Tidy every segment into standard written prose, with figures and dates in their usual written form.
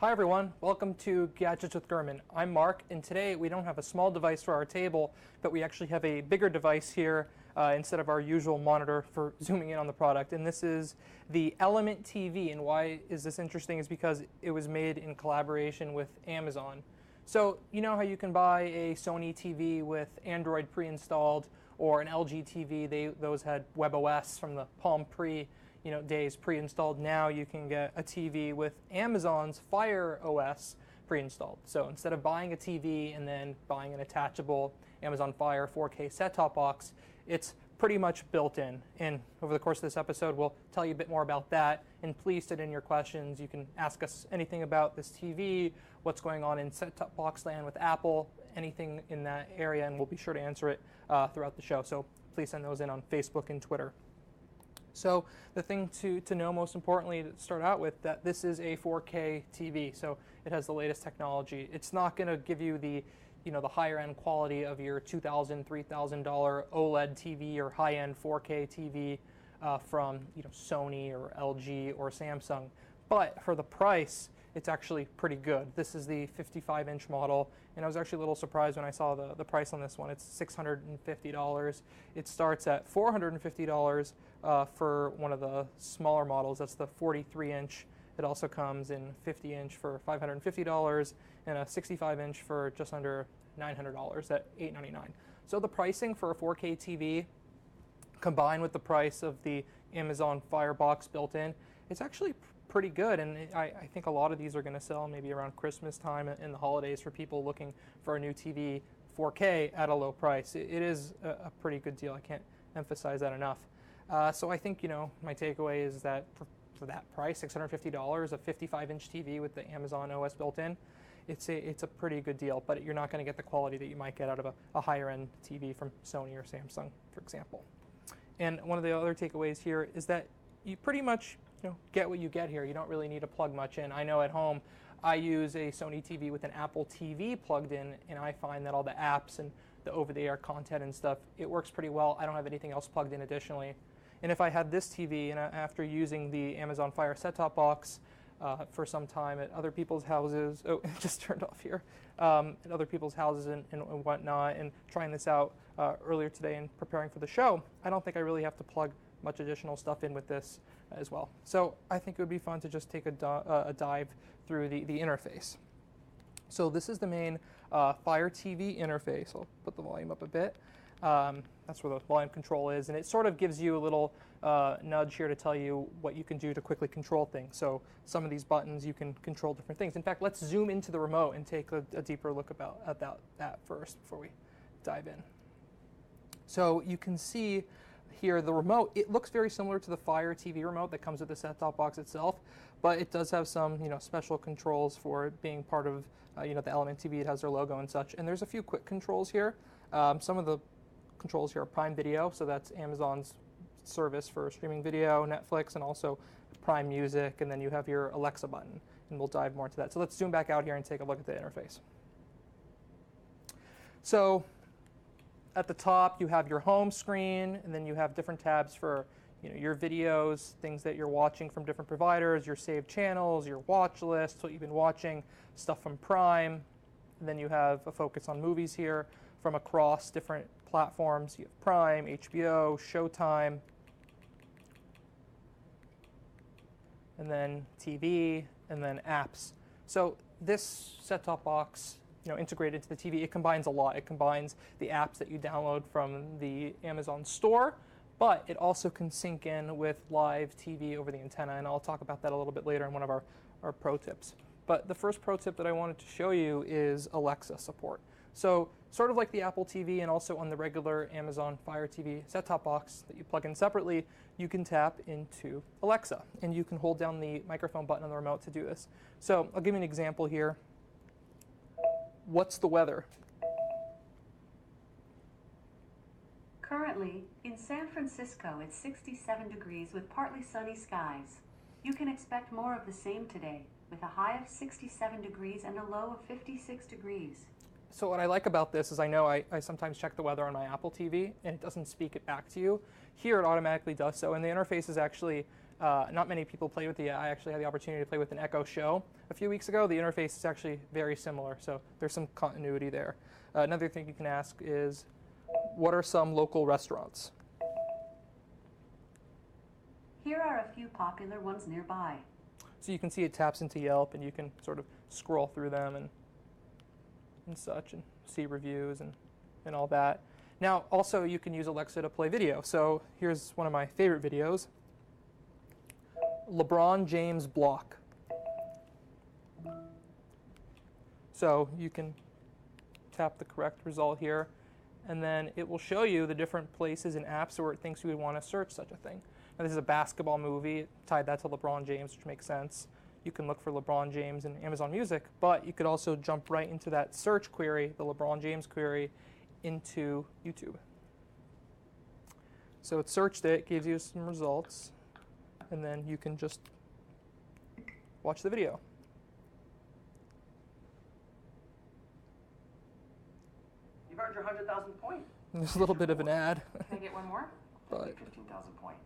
Hi everyone, welcome to Gadgets with Gurman. I'm Mark, and today we don't have a small device for our table, but we actually have a bigger device here instead of our usual monitor for zooming in on the product. And this is the Element TV, and why is this interesting is because it was made in collaboration with Amazon. So you know how you can buy a Sony TV with Android pre-installed or an LG TV, those had WebOS from the Palm days pre-installed. Now you can get a TV with Amazon's Fire OS pre-installed. So instead of buying a TV and then buying an attachable Amazon Fire 4K set-top box, it's pretty much built in. And over the course of this episode, we'll tell you a bit more about that. And please send in your questions. You can ask us anything about this TV, what's going on in set-top box land with Apple, anything in that area, and we'll be sure to answer it throughout the show. So please send those in on Facebook and Twitter. So the thing to know most importantly to start out with, that this is a 4K TV, so it has the latest technology. It's not going to give you the higher end quality of your $2,000, $3,000 OLED TV or high end 4K TV from Sony or LG or Samsung, but for the price, it's actually pretty good. This is the 55-inch model, and I was actually a little surprised when I saw the price on this one. It's $650. It starts at $450 for one of the smaller models. That's the 43-inch. It also comes in 50-inch for $550 and a 65-inch for just under $900 at $899. So the pricing for a 4K TV, combined with the price of the Amazon Fire box built in, it's actually pretty good, and I think a lot of these are going to sell maybe around Christmas time and the holidays for people looking for a new TV 4K at a low price. It is a pretty good deal. I can't emphasize that enough. So I think my takeaway is that for that price, $650, a 55-inch TV with the Amazon OS built in, it's a pretty good deal. But you're not going to get the quality that you might get out of a higher-end TV from Sony or Samsung, for example. And one of the other takeaways here is that you pretty much get what you get here. You don't really need to plug much in. I know at home I use a Sony TV with an Apple TV plugged in, and I find that all the apps and the over-the-air content and stuff, it works pretty well. I don't have anything else plugged in additionally. And if I had this TV, and after using the Amazon Fire set-top box for some time at other people's houses, it just turned off here, at other people's houses and whatnot, and trying this out earlier today and preparing for the show, I don't think I really have to plug much additional stuff in with this as well. So I think it would be fun to just take a dive through the interface. So this is the main Fire TV interface. I'll put the volume up a bit. That's where the volume control is, and it sort of gives you a little nudge here to tell you what you can do to quickly control things. So some of these buttons you can control different things. In fact, let's zoom into the remote and take a deeper look at that first before we dive in. So you can see here the remote, it looks very similar to the Fire TV remote that comes with the set-top box itself, but it does have some special controls for it being part of the Element TV. It has their logo and such, and there's a few quick controls here. Some of the controls here are Prime Video, so that's Amazon's service for streaming video, Netflix, and also Prime Music, and then you have your Alexa button, and we'll dive more into that. So let's zoom back out here and take a look at the interface. So at the top, you have your home screen, and then you have different tabs for your videos, things that you're watching from different providers, your saved channels, your watch list, what you've been watching, stuff from Prime. And then you have a focus on movies here from across different platforms. You have Prime, HBO, Showtime, and then TV, and then apps. So this set-top box, integrated into the TV, it combines a lot. It combines the apps that you download from the Amazon store, but it also can sync in with live TV over the antenna, and I'll talk about that a little bit later in one of our pro tips. But the first pro tip that I wanted to show you is Alexa support. So sort of like the Apple TV and also on the regular Amazon Fire TV set-top box that you plug in separately, you can tap into Alexa, and you can hold down the microphone button on the remote to do this. So I'll give you an example here. What's the weather? Currently, in San Francisco, it's 67 degrees with partly sunny skies. You can expect more of the same today, with a high of 67 degrees and a low of 56 degrees. So what I like about this is I know I sometimes check the weather on my Apple TV, and it doesn't speak it back to you. Here it automatically does so, and the interface is actually Not many people play with I actually had the opportunity to play with an Echo Show a few weeks ago. The interface is actually very similar, so there's some continuity there. Another thing you can ask is, what are some local restaurants? Here are a few popular ones nearby. So you can see it taps into Yelp, and you can sort of scroll through them and such, and see reviews and all that. Now, also, you can use Alexa to play video. So here's one of my favorite videos. LeBron James block. So you can tap the correct result here, and then it will show you the different places and apps where it thinks you would want to search such a thing. Now, this is a basketball movie. It tied that to LeBron James, which makes sense. You can look for LeBron James in Amazon Music, but you could also jump right into that search query, the LeBron James query, into YouTube. So it searched it, gives you some results, and then you can just watch the video. You've earned your 100,000 points. There's a little bit of an ad, Can I get one more? but 15,000 points.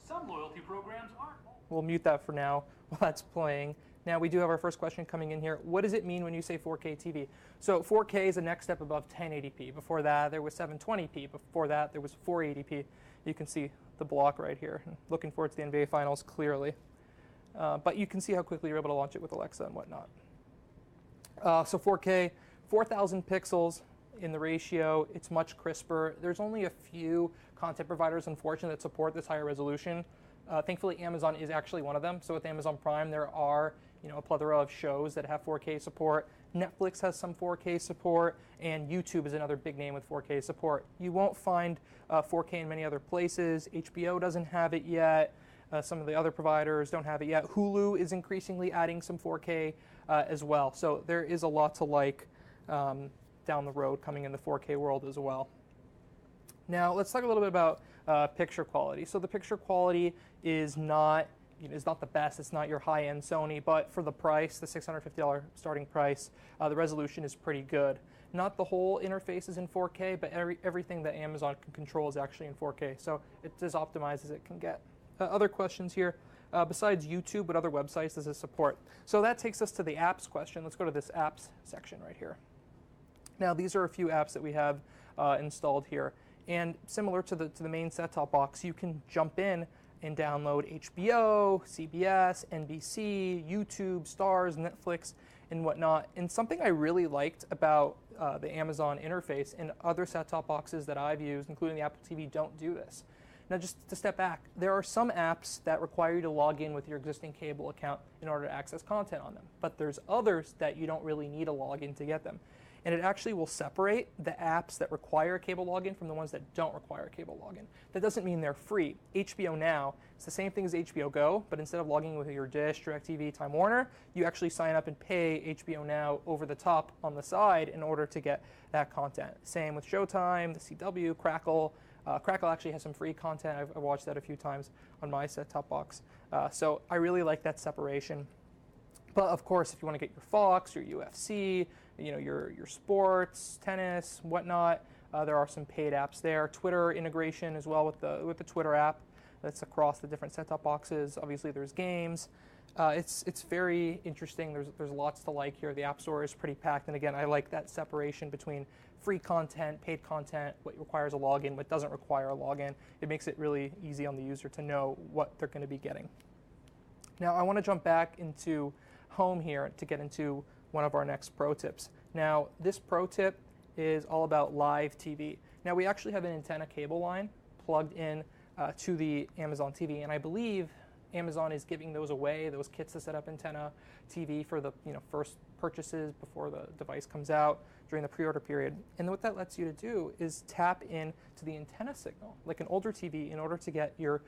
Some loyalty programs aren't. we'll mute that for now while that's playing. Now we do have our first question coming in here. What does it mean when you say 4K TV? So 4K is the next step above 1080p. Before that, there was 720p. Before that, there was 480p. You can see the block right here. Looking forward to the NBA Finals, clearly. But you can see how quickly you're able to launch it with Alexa and whatnot. So 4K, 4,000 pixels in the ratio. It's much crisper. There's only a few content providers, unfortunately, that support this higher resolution. Thankfully, Amazon is actually one of them. So with Amazon Prime, there are a plethora of shows that have 4K support. Netflix has some 4K support, and YouTube is another big name with 4K support. You won't find 4K in many other places. HBO doesn't have it yet. Some of the other providers don't have it yet. Hulu is increasingly adding some 4K as well. So there is a lot to like down the road coming in the 4K world as well. Now let's talk a little bit about picture quality. So the picture quality is not the best. It's not your high-end Sony, but for the price, the $650 starting price, the resolution is pretty good. Not the whole interface is in 4K, but everything that Amazon can control is actually in 4K. So it's as optimized as it can get. Other questions here. Besides YouTube, what other websites does it support? So that takes us to the apps question. Let's go to this apps section right here. Now these are a few apps that we have installed here. And similar to the main set-top box, you can jump in and download HBO, CBS, NBC, YouTube, Stars, Netflix, and whatnot. And something I really liked about the Amazon interface and other set-top boxes that I've used, including the Apple TV, don't do this. Now, just to step back, there are some apps that require you to log in with your existing cable account in order to access content on them. But there's others that you don't really need a login to get them. And it actually will separate the apps that require a cable login from the ones that don't require a cable login. That doesn't mean they're free. HBO Now is the same thing as HBO Go, but instead of logging with your Dish, DirecTV, Time Warner, you actually sign up and pay HBO Now over the top on the side in order to get that content. Same with Showtime, the CW, Crackle. Crackle actually has some free content. I've watched that a few times on my set-top box. So I really like that separation. But of course, if you want to get your Fox, your UFC, your sports, tennis, whatnot, there are some paid apps there. Twitter integration as well with the Twitter app. That's across the different set-top boxes. Obviously, there's games. It's very interesting. There's lots to like here. The App Store is pretty packed, and again, I like that separation between free content, paid content, what requires a login, what doesn't require a login. It makes it really easy on the user to know what they're going to be getting. Now, I want to jump back into Home here to get into one of our next pro tips. Now, this pro tip is all about live TV. Now, we actually have an antenna cable line plugged in to the Amazon TV, and I believe Amazon is giving those away, those kits to set up antenna TV for the first purchases before the device comes out during the pre-order period. And what that lets you to do is tap in to the antenna signal, like an older TV, in order to get your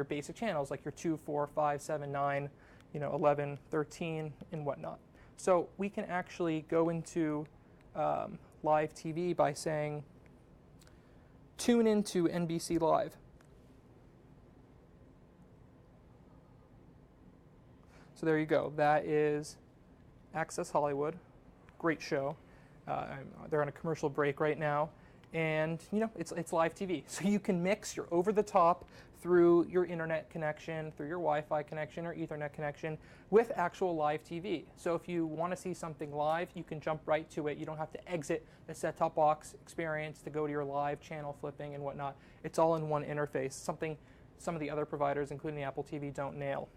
basic channels, like your 2, 4, 5, 7, 9, 11, 13, and whatnot. So we can actually go into live TV by saying, tune into NBC Live. So there you go. That is Access Hollywood. Great show. They're on a commercial break right now. And it's live TV. So you can mix your over-the-top through your internet connection, through your Wi-Fi connection or Ethernet connection with actual live TV. So if you want to see something live, you can jump right to it. You don't have to exit the set-top box experience to go to your live channel flipping and whatnot. It's all in one interface, something some of the other providers, including the Apple TV, don't nail.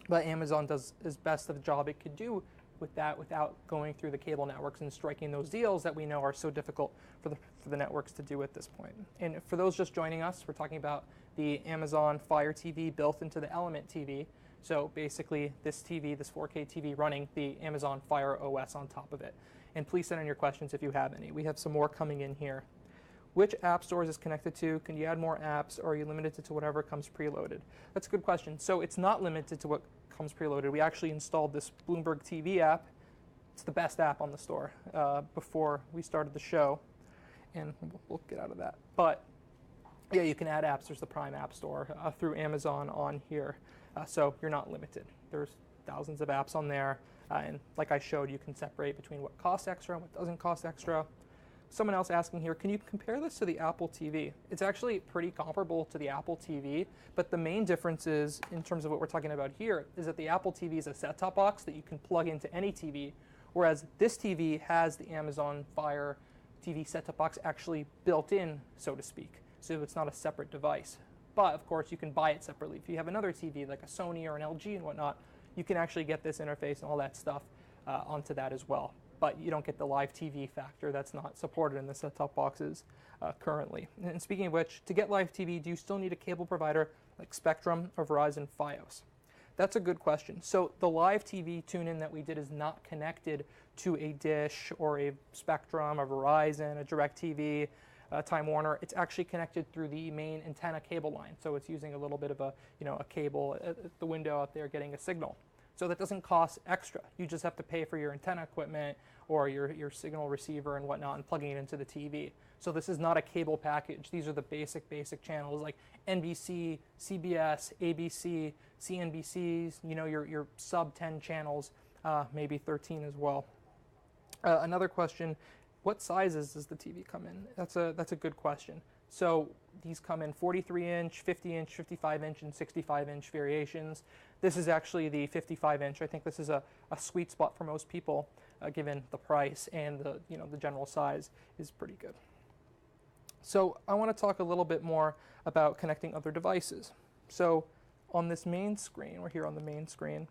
But Amazon does as best of a job it could do with that without going through the cable networks and striking those deals that we know are so difficult for the networks to do at this point. And for those just joining us, we're talking about the Amazon Fire TV built into the Element TV. So basically this TV, this 4K TV running the Amazon Fire OS on top of it. And please send in your questions if you have any. We have some more coming in here. Which app stores is connected to? Can you add more apps, or are you limited to whatever comes preloaded? That's a good question. So it's not limited to what comes preloaded. We actually installed this Bloomberg TV app. It's the best app on the store before we started the show, and we'll get out of that. But yeah, you can add apps. There's the Prime App Store through Amazon on here, so you're not limited. There's thousands of apps on there, and like I showed, you can separate between what costs extra and what doesn't cost extra. Someone else asking here, can you compare this to the Apple TV? It's actually pretty comparable to the Apple TV, but the main difference is, in terms of what we're talking about here, is that the Apple TV is a set-top box that you can plug into any TV, whereas this TV has the Amazon Fire TV set-top box actually built in, so to speak. So it's not a separate device. But of course, you can buy it separately. If you have another TV, like a Sony or an LG and whatnot, you can actually get this interface and all that stuff onto that as well. But you don't get the live TV factor. That's not supported in the set-top boxes currently. And speaking of which, to get live TV, do you still need a cable provider like Spectrum or Verizon Fios? That's a good question. So the live TV tune-in that we did is not connected to a Dish or a Spectrum, a Verizon, a DirecTV, Time Warner. It's actually connected through the main antenna cable line. So it's using a little bit of a cable at the window out there getting a signal. So that doesn't cost extra. You just have to pay for your antenna equipment or your signal receiver and whatnot and plugging it into the TV. So this is not a cable package. These are the basic channels like NBC, CBS, ABC, CNBCs, your sub 10 channels, maybe 13 as well. Another question, what sizes does the TV come in? That's a good question. So these come in 43-inch, 50-inch, 55-inch, and 65-inch variations. This is actually the 55-inch. I think this is a sweet spot for most people, given the price and the general size is pretty good. So I want to talk a little bit more about connecting other devices. So on this main screen, we're here on the main screen,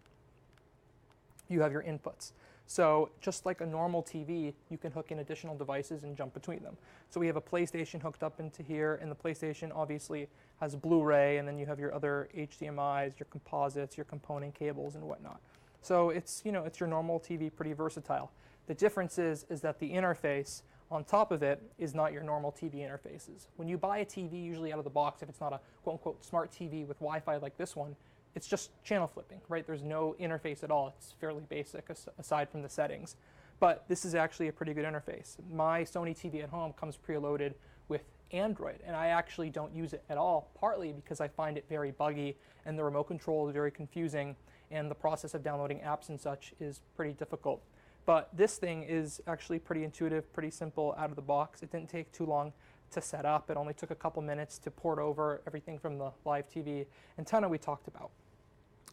you have your inputs. So just like a normal TV, you can hook in additional devices and jump between them. So we have a PlayStation hooked up into here, and the PlayStation obviously has Blu-ray, and then you have your other HDMIs, your composites, your component cables, and whatnot. So it's your normal TV, pretty versatile. The difference is that the interface on top of it is not your normal TV interfaces. When you buy a TV, usually out of the box, if it's not a quote-unquote smart TV with Wi-Fi like this one, it's just channel flipping, right? There's no interface at all. It's fairly basic aside from the settings. But this is actually a pretty good interface. My Sony TV at home comes preloaded with Android, and I actually don't use it at all, partly because I find it very buggy and the remote control is very confusing, and the process of downloading apps and such is pretty difficult. But this thing is actually pretty intuitive, pretty simple out of the box. It didn't take too long to set up. It only took a couple minutes to port over everything from the live TV antenna we talked about.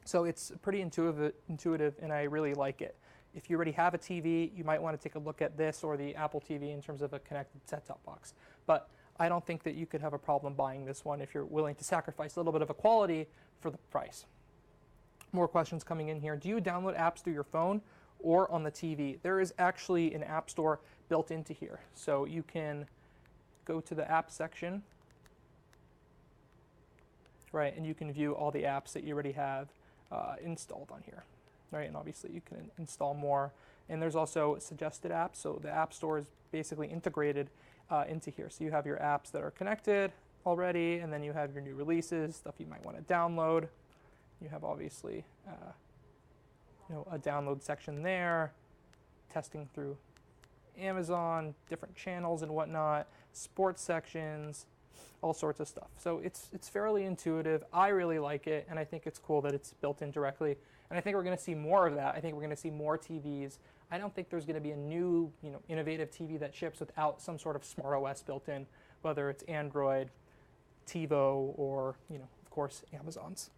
So it's pretty intuitive, and I really like it. If you already have a TV, you might want to take a look at this or the Apple TV in terms of a connected set-top box. But I don't think that you could have a problem buying this one if you're willing to sacrifice a little bit of a quality for the price. More questions coming in here. Do you download apps through your phone or on the TV? There is actually an app store built into here. So you can go to the app section, right, and you can view all the apps that you already have installed on here, right? And obviously you can install more. And there's also suggested apps. So the app store is basically integrated into here. So you have your apps that are connected already, and then you have your new releases, stuff you might want to download. You have obviously a download section there, testing through Amazon, different channels and whatnot, sports sections, all sorts of stuff. So it's fairly intuitive. I really like it, and I think it's cool that it's built in directly And I think we're going to see more of that. I think we're going to see more TVs. I don't think there's going to be a new, innovative TV that ships without some sort of smart OS built in, whether it's Android, TiVo, or, of course, Amazon's.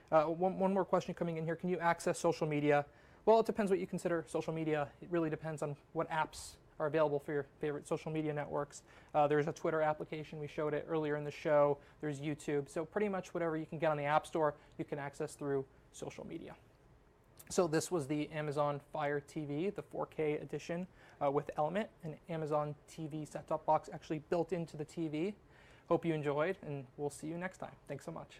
One more question coming in here. Can you access social media? Well, it depends what you consider social media. It really depends on what apps are available for your favorite social media networks. There's a Twitter application. We showed it earlier in the show. There's YouTube. So pretty much whatever you can get on the App Store, you can access through social media. So this was the Amazon Fire TV, the 4K edition with Element, an Amazon TV set-top box actually built into the TV. Hope you enjoyed, and we'll see you next time. Thanks so much.